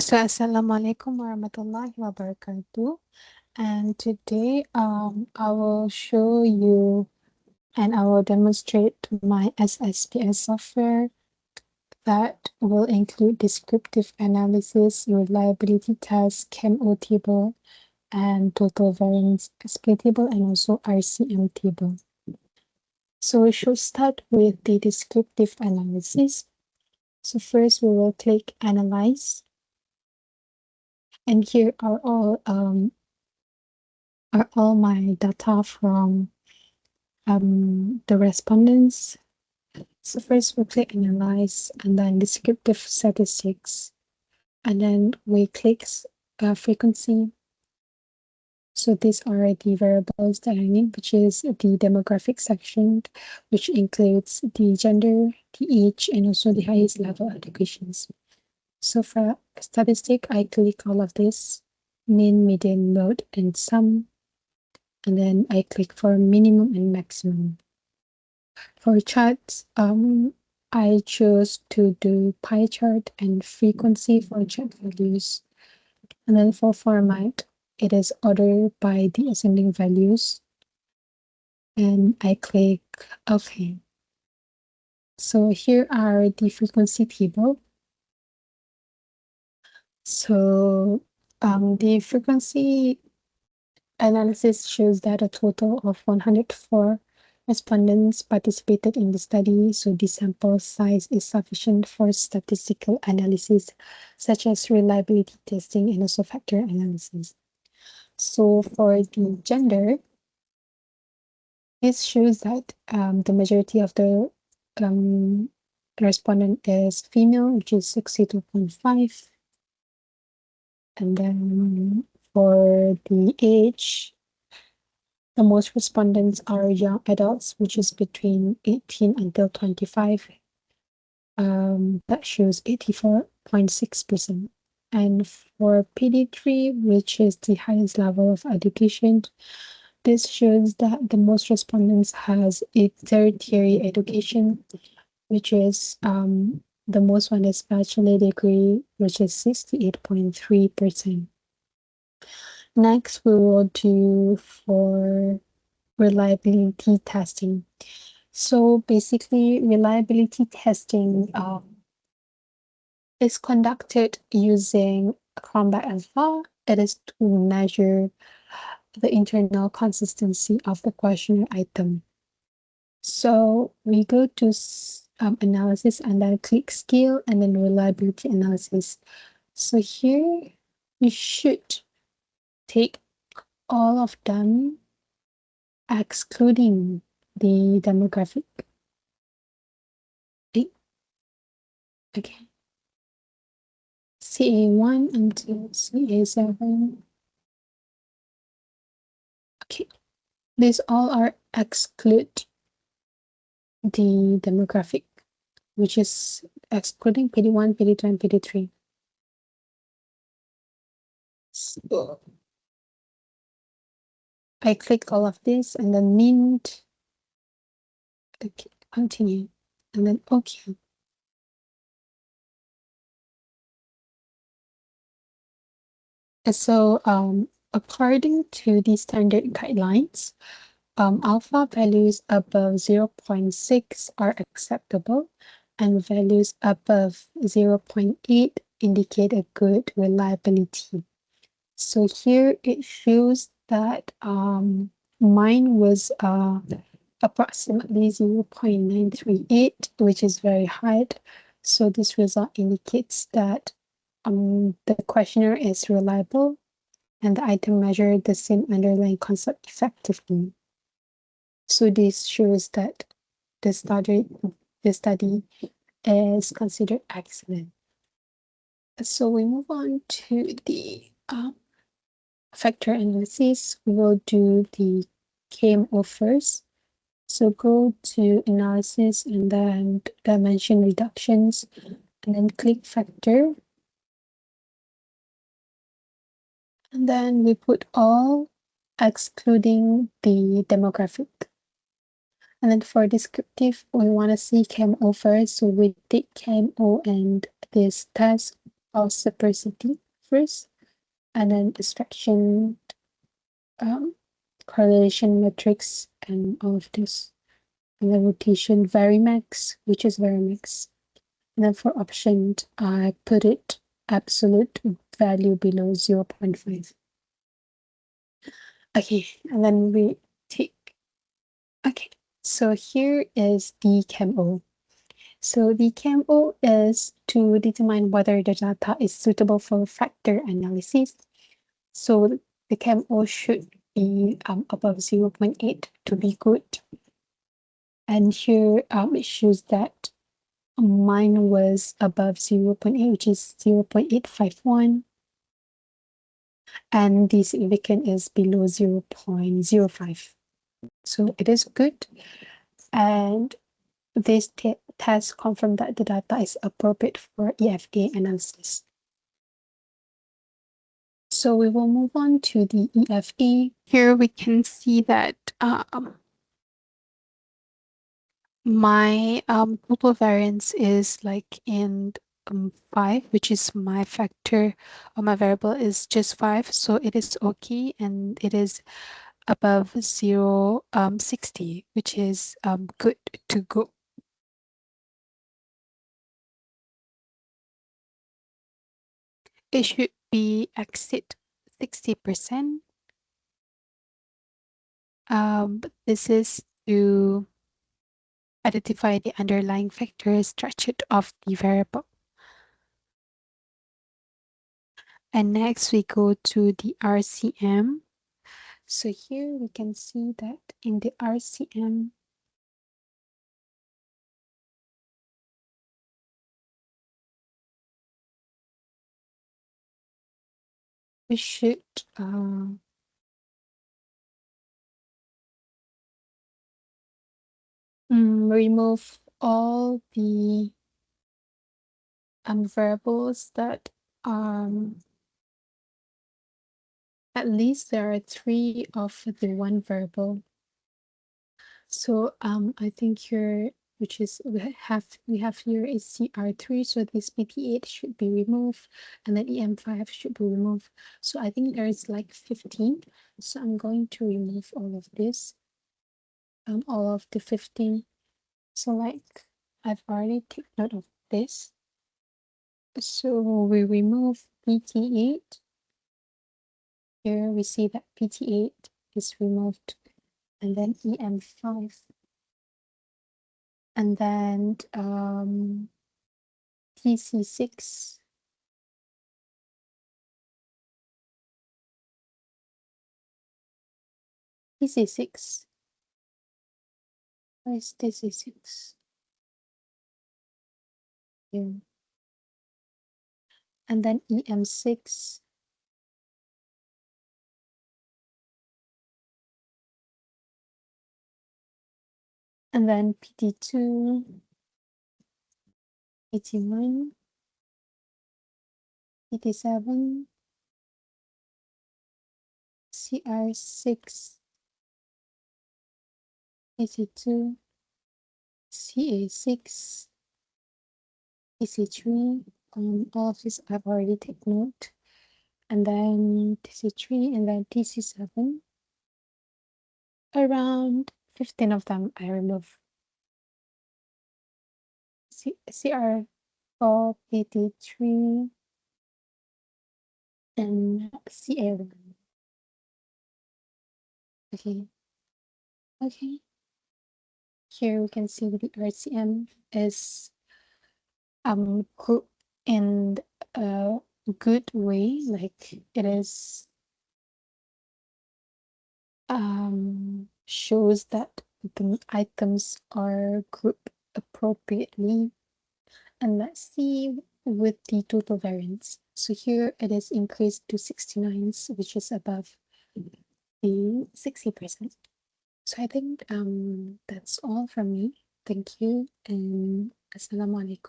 So, Assalamualaikum warahmatullahi wabarakatuh. And today, I will show you and I will demonstrate my SSPS software that will include descriptive analysis, reliability tests, KMO table, and total variance split table, and also RCM table. So we should start with the descriptive analysis. So first we will click Analyze. And here are all my data from the respondents. So first we click Analyze and then Descriptive Statistics. And then we click Frequency. So these are the variables that I need, which is the demographic section, which includes the gender, the age, and also the highest level educations. So for statistic, I click all of this, mean, median, mode, and sum. And then I click for minimum and maximum. For charts, I chose to do pie chart and frequency for chart values. And then for format, it is ordered by the ascending values. And I click OK. So here are the frequency table. So the frequency analysis shows that a total of 104 respondents participated in the study, so the sample size is sufficient for statistical analysis, such as reliability testing and also factor analysis. So for the gender, this shows that the majority of the respondent is female, which is 62.5. And then for the age, the most respondents are young adults, which is between 18 until 25. That shows 84.6%. And for PD3, which is the highest level of education, this shows that the most respondents has a tertiary education, which is the most one is bachelor degree, which is 68.3%. Next, we will do for reliability testing. So basically, reliability testing is conducted using Combat Alpha. It is to measure the internal consistency of the questionnaire item. So we go to analysis and then click scale and then reliability analysis. So here you should take all of them excluding the demographic. Okay. CA1 until CA7. Okay. These all are exclude the demographic, which is excluding PD1, PD2, and PD3. So I click all of this and then mint. Okay, continue. And then okay. So according to the standard guidelines, alpha values above 0.6 are acceptable, and values above 0.8 indicate a good reliability. So here it shows that mine was approximately 0.938, which is very high. So this result indicates that the questionnaire is reliable and the item measured the same underlying concept effectively. So this shows that the study is considered excellent. So we move on to the factor analysis. We will do the KMO first. So go to analysis and then dimension reductions and then click factor. And then we put all excluding the demographic. And then for descriptive, we want to see KMO first. So we did KMO and this test reciprocity first, and then distraction, um, correlation metrics, and all of this. And then rotation varimax, which is varimax. And then for option, I put it absolute value below 0.5. Okay, and then we take, okay, so here is the CAMO. So the CAMO is to determine whether the data is suitable for factor analysis. So the CAMO should be above 0.8 to be good. And here it shows that mine was above 0.8, which is 0.851. And the significant is below 0.05. So it is good. And this test confirmed that the data is appropriate for EFA analysis. So we will move on to the EFA. Here we can see that my total variance is like in 5, which is my factor or my variable is just 5. So it is okay, and it is above 0.60, which is good to go. It should be exceed 60%. But this is to identify the underlying factor structure of the variable. And next we go to the RCM. So here we can see that in the RCM, we should remove all the variables that at least there are 3 of the one variable. So I think here, which is we have here is CR3, so this PT8 should be removed, and then EM5 should be removed. So I think there is like 15. So I'm going to remove all of this, all of the 15. So like I've already taken note of this. So we remove PT8. Here we see that PT8 is removed, and then EM5. And then TC6, TC6, where is TC6? Here. And then EM6, and then PT2, PT1, PT7, CR6, PT2, CA6, TC3, all of this I've already taken note, and then TC3, and then TC7. Around 15 of them I remove. CR4, PT3, and CA1. Okay. Okay. Here we can see that the RCM is grouped in a good way, like it is shows that the items are grouped appropriately. And let's see with the total variance. So here it is increased to 69, which is above the 60%. So I think that's all from me. Thank you, and assalamu alaikum.